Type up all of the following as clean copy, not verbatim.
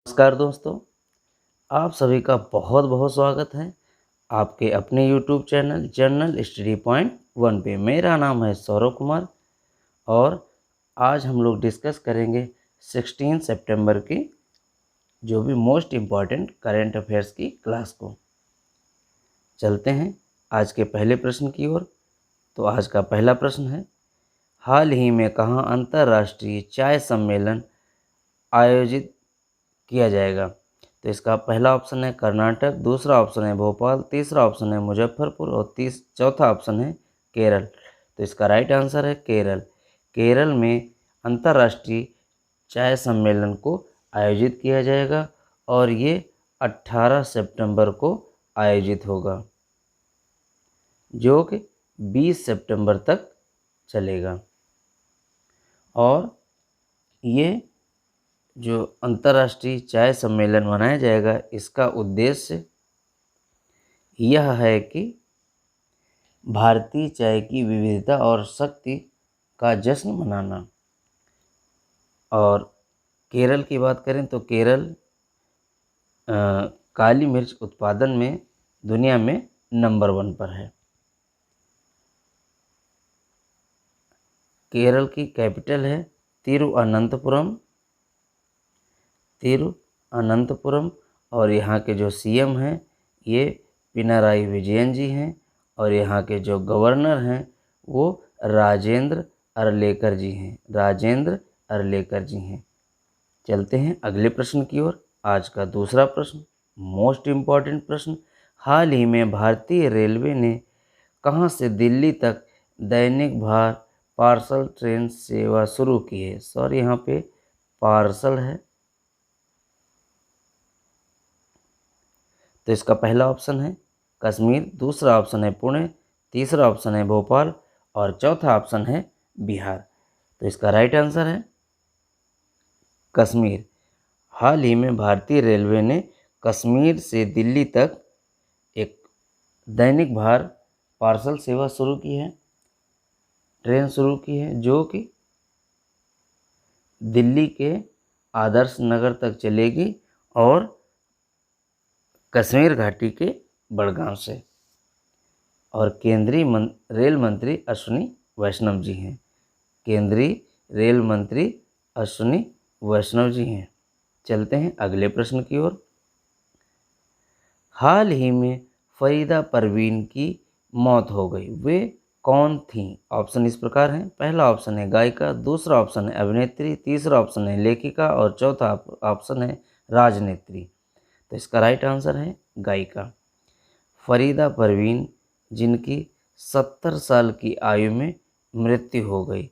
नमस्कार दोस्तों, आप सभी का बहुत बहुत स्वागत है आपके अपने YouTube channel journal study point 1 पे। मेरा नाम है सौरभ कुमार और आज हम लोग डिस्कस करेंगे 16 सितंबर की जो भी मोस्ट इम्पॉर्टेंट करंट अफेयर्स की क्लास को। चलते हैं आज के पहले प्रश्न की ओर। तो आज का पहला प्रश्न है, हाल ही में कहाँ अंतर्राष्ट्रीय चाय सम्मेलन आयोजित किया जाएगा? तो इसका पहला ऑप्शन है कर्नाटक, दूसरा ऑप्शन है भोपाल, तीसरा ऑप्शन है मुजफ्फरपुर और चौथा ऑप्शन है केरल। तो इसका राइट आंसर है केरल। केरल में अंतर्राष्ट्रीय चाय सम्मेलन को आयोजित किया जाएगा और ये 18 सितंबर को आयोजित होगा, जो कि 20 सितंबर तक चलेगा। और ये जो अंतर्राष्ट्रीय चाय सम्मेलन मनाया जाएगा, इसका उद्देश्य यह है कि भारतीय चाय की विविधता और शक्ति का जश्न मनाना। और केरल की बात करें तो केरल काली मिर्च उत्पादन में दुनिया में नंबर 1 पर है। केरल की कैपिटल है तिरुअनंतपुरम और यहाँ के जो सीएम हैं ये पिनाराई विजयन जी हैं और यहाँ के जो गवर्नर हैं वो राजेंद्र अरलेकर जी हैं। चलते हैं अगले प्रश्न की ओर। आज का दूसरा प्रश्न, मोस्ट इम्पॉर्टेंट प्रश्न, हाल ही में भारतीय रेलवे ने कहाँ से दिल्ली तक दैनिक भार पार्सल ट्रेन सेवा शुरू की है? सॉरी, यहाँ पे पार्सल है। तो इसका पहला ऑप्शन है कश्मीर, दूसरा ऑप्शन है पुणे, तीसरा ऑप्शन है भोपाल और चौथा ऑप्शन है बिहार। तो इसका राइट आंसर है कश्मीर। हाल ही में भारतीय रेलवे ने कश्मीर से दिल्ली तक एक दैनिक भार पार्सल सेवा शुरू की है, ट्रेन शुरू की है, जो कि दिल्ली के आदर्श नगर तक चलेगी और कश्मीर घाटी के बड़गांव से। और केंद्रीय रेल मंत्री अश्विनी वैष्णव जी हैं। केंद्रीय रेल मंत्री अश्विनी वैष्णव जी हैं। चलते हैं अगले प्रश्न की ओर। हाल ही में फरीदा परवीन की मौत हो गई, वे कौन थीं? ऑप्शन इस प्रकार हैं, पहला ऑप्शन है गायिका, दूसरा ऑप्शन है अभिनेत्री, तीसरा ऑप्शन है लेखिका और चौथा ऑप्शन है राजनेत्री। तो इसका राइट आंसर है गायिका फरीदा परवीन, जिनकी 70 साल की आयु में मृत्यु हो गई।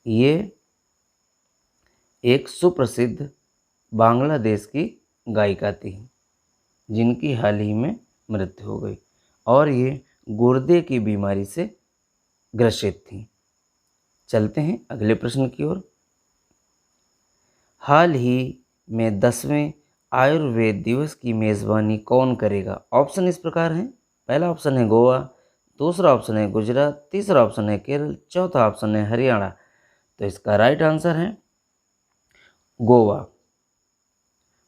ये एक सुप्रसिद्ध बांग्लादेश की गायिका थी जिनकी हाल ही में मृत्यु हो गई और ये गुर्दे की बीमारी से ग्रसित थी। चलते हैं अगले प्रश्न की ओर। हाल ही में 10वें आयुर्वेद दिवस की मेज़बानी कौन करेगा? ऑप्शन इस प्रकार हैं, पहला ऑप्शन है गोवा, दूसरा ऑप्शन है गुजरात, तीसरा ऑप्शन है केरल, चौथा ऑप्शन है हरियाणा। तो इसका राइट आंसर है गोवा।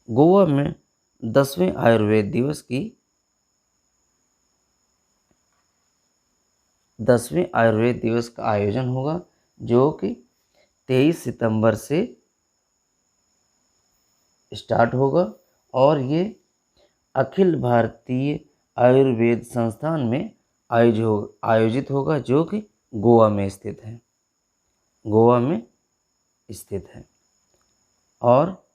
गोवा में 10वें आयुर्वेद दिवस का आयोजन होगा, जो कि 23 सितंबर से स्टार्ट होगा और ये अखिल भारतीय आयुर्वेद संस्थान में आयोजित होगा, जो कि गोवा में स्थित है। और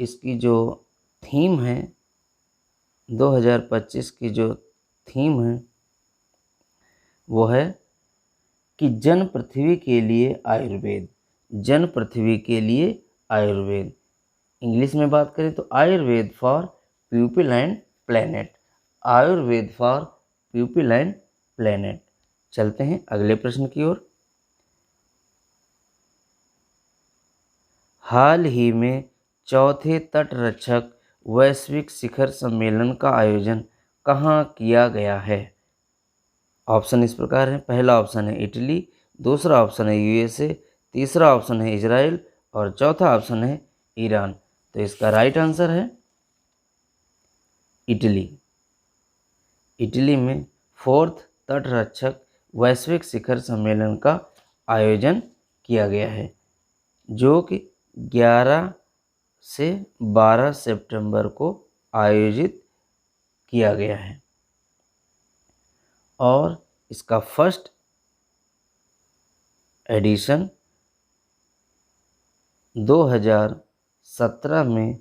इसकी जो थीम है 2025 की जो थीम है वो है कि जन पृथ्वी के लिए आयुर्वेद। इंग्लिश में बात करें तो Ayurveda for people and planet. चलते हैं अगले प्रश्न की ओर। हाल ही में चौथे तटरक्षक वैश्विक शिखर सम्मेलन का आयोजन कहाँ किया गया है? ऑप्शन इस प्रकार है, पहला ऑप्शन है इटली, दूसरा ऑप्शन है यूएसए, तीसरा ऑप्शन है इजराइल और चौथा ऑप्शन है ईरान। तो इसका राइट आंसर है इटली। इटली में 4th तटरक्षक वैश्विक शिखर सम्मेलन का आयोजन किया गया है, जो कि 11 से 12 सितंबर को आयोजित किया गया है और इसका फर्स्ट एडिशन 2017 में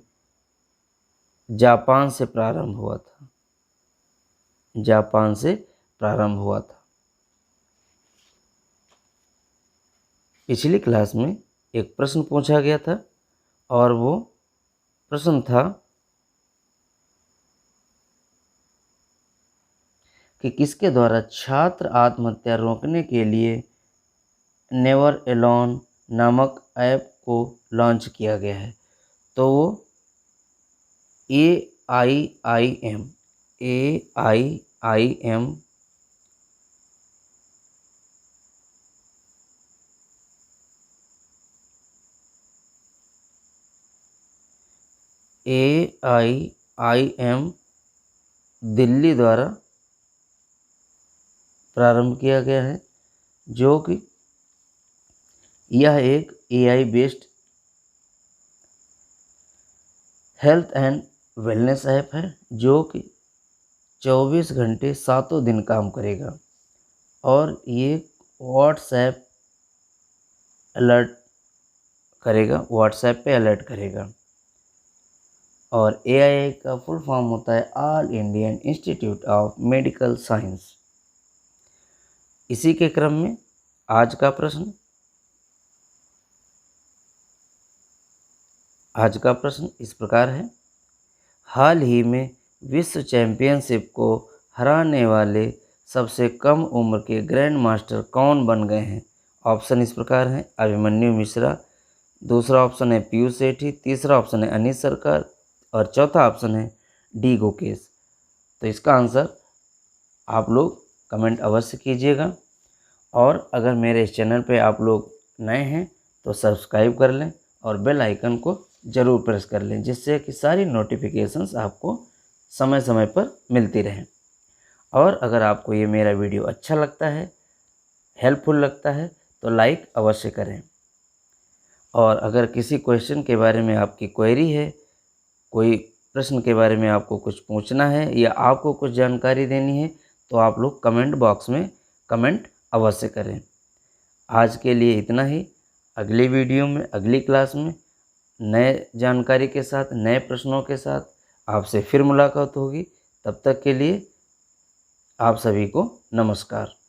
जापान से प्रारंभ हुआ था। पिछली क्लास में एक प्रश्न पूछा गया था और वो प्रश्न था कि किसके द्वारा छात्र आत्महत्या रोकने के लिए नेवर एलोन नामक ऐप को लॉन्च किया गया है। तो वो AIIM दिल्ली द्वारा प्रारंभ किया गया है, जो कि यह एक AI based health and wellness app है, जो कि 24 घंटे 7 दिन काम करेगा और ये व्हाट्सएप पे अलर्ट करेगा। और AII का फुल फॉर्म होता है all Indian institute of medical science. इसी के क्रम में आज का प्रश्न इस प्रकार है। हाल ही में विश्व चैंपियनशिप को हराने वाले सबसे कम उम्र के ग्रैंड मास्टर कौन बन गए हैं? ऑप्शन इस प्रकार हैं: अभिमन्यु मिश्रा, दूसरा ऑप्शन है पीयूष सेठी, तीसरा ऑप्शन है अनीश सरकार और चौथा ऑप्शन है डी गुकेश। तो इसका आंसर आप लोग कमेंट अवश्य कीजिएगा और अगर मेरे इस चैनल पे आप लोग नए हैं तो सब्सक्राइब कर लें और बेल आइकन को ज़रूर प्रेस कर लें, जिससे कि सारी नोटिफिकेशंस आपको समय समय पर मिलती रहें। और अगर आपको ये मेरा वीडियो अच्छा लगता है, हेल्पफुल लगता है, तो लाइक अवश्य करें। और अगर किसी क्वेश्चन के बारे में आपकी क्वेरी है, कोई प्रश्न के बारे में आपको कुछ पूछना है या आपको कुछ जानकारी देनी है, तो आप लोग कमेंट बॉक्स में कमेंट अवश्य करें। आज के लिए इतना ही। अगली वीडियो में, अगली क्लास में नए जानकारी के साथ, नए प्रश्नों के साथ आपसे फिर मुलाकात होगी। तब तक के लिए आप सभी को नमस्कार।